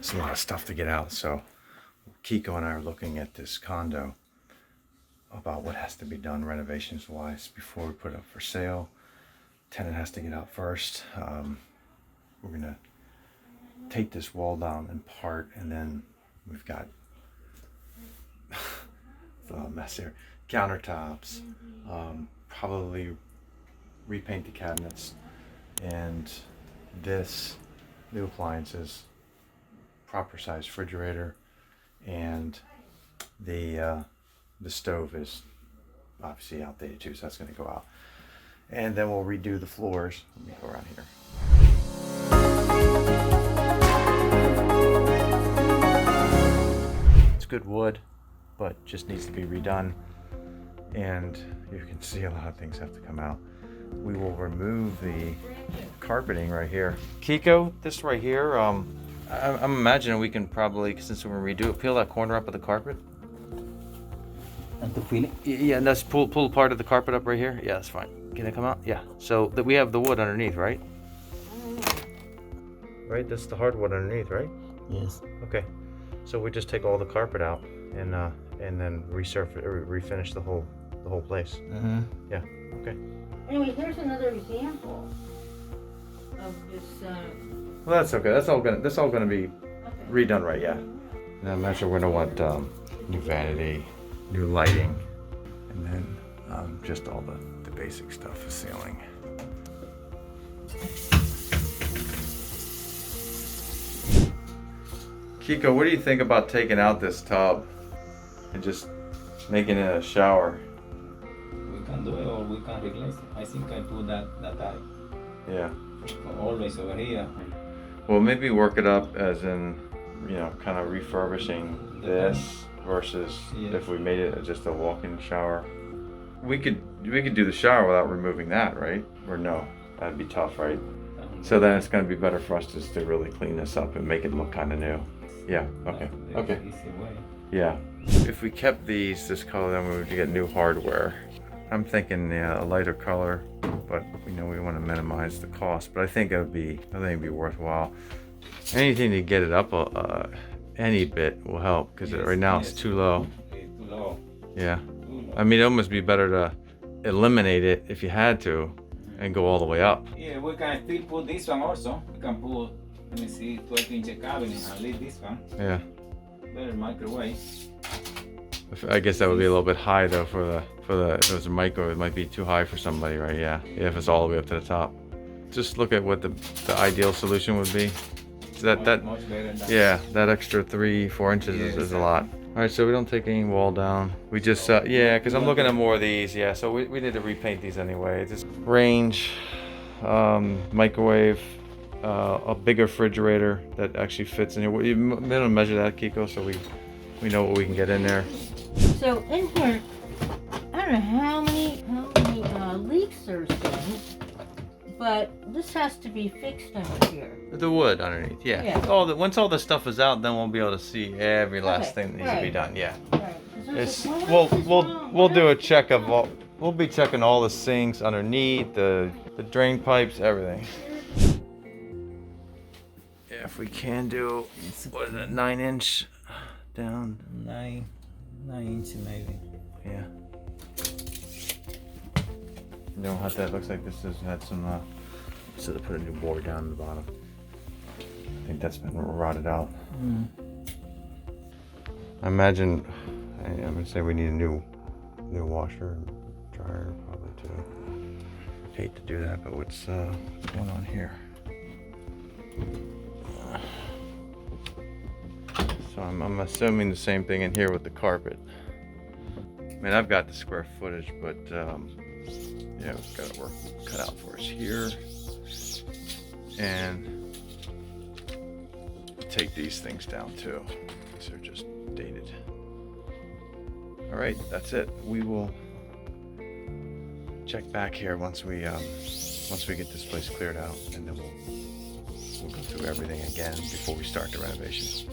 It's a lot of stuff to get out. So Kiko and I are looking at this condo about what has to be done renovations wise before we put it up for sale. Tenant has to get out first. We're gonna take this wall down in part, and then we've got it's a mess here. Countertops, probably repaint the cabinets, and this new appliances, proper size refrigerator, and the stove is obviously outdated too, so that's going to go out. And then we'll redo the floors. Let me go around here. It's good wood, but just needs to be redone. And you can see a lot of things have to come out. We will remove the carpeting right here. Kiko, this right here, I'm imagining we can probably, since we're gonna redo it, peel that corner up of the carpet. And to peel it? Yeah, and let's pull part of the carpet up right here. Yeah, that's fine. Can it come out? Yeah. So that we have the wood underneath, right? Right, that's the hardwood underneath, right? Yes. Okay. So we just take all the carpet out and then resurface or refinish the whole place. Mm-hmm. Yeah. Okay. Anyway, here's another example of this. Well, that's okay. That's all gonna be Okay. redone, right? Yeah. Now I'm not sure we're gonna want new vanity, new lighting, and then just all the basic stuff for ceiling. Kiko, what do you think about taking out this tub and just making it a shower? We can do it or we can replace it. I think I put that type. Yeah. Always over here. Well, maybe work it up as in, kind of refurbishing this versus if we made it just a walk-in shower. We could do the shower without removing that, right? Or no? That'd be tough, right? So then it's going to be better for us just to really clean this up and make it look kind of new. Yeah. Okay. Okay. Easy way. Yeah. If we kept this color, then we would get new hardware. I'm thinking a lighter color, but we want to minimize the cost. But I think it'd be worthwhile. Anything to get it up any bit will help, because right now it's too low. It's too low. Yeah. I mean, it almost be better to eliminate it if you had to, and go all the way up. Yeah, we can still put this one also. We can put, let me see, 12-inch cabinet and leave this one. Yeah. Better microwave. I guess that would be a little bit high though for the if it was a microwave, it might be too high for somebody, right? Yeah. Yeah, if it's all the way up to the top. Just look at what the ideal solution would be. So Much better than that extra 3-4 inches is a lot. All right, so we don't take any wall down. We just because I'm looking at more of these. Yeah, so we need to repaint these anyway. Just range, microwave, a bigger refrigerator that actually fits in here. You minimum measure that, Kiko, so we know what we can get in there. So in here, I don't know how many leaks there's been, but this has to be fixed under here. The wood underneath, yeah. Yeah. Once all the stuff is out, then we'll be able to see every last thing that needs to be done. Yeah. Right. 'Cause there's We'll do a check of all. We'll be checking all the sinks underneath, the drain pipes, everything. Yeah, if we can do, what is it, 9-inch down? 9 inch maybe. Yeah. That looks like this has had some. So they put a new board down in the bottom. I think that's been rotted out. Mm. I imagine. I'm gonna say we need a new washer and dryer probably too. Hate to do that, but what's going on here? So I'm assuming the same thing in here with the carpet. I mean, I've got the square footage, but yeah, we've got work cut out for us here. And take these things down too. These are just dated. All right, that's it. We will check back here once we get this place cleared out, and then we'll go through everything again before we start the renovation.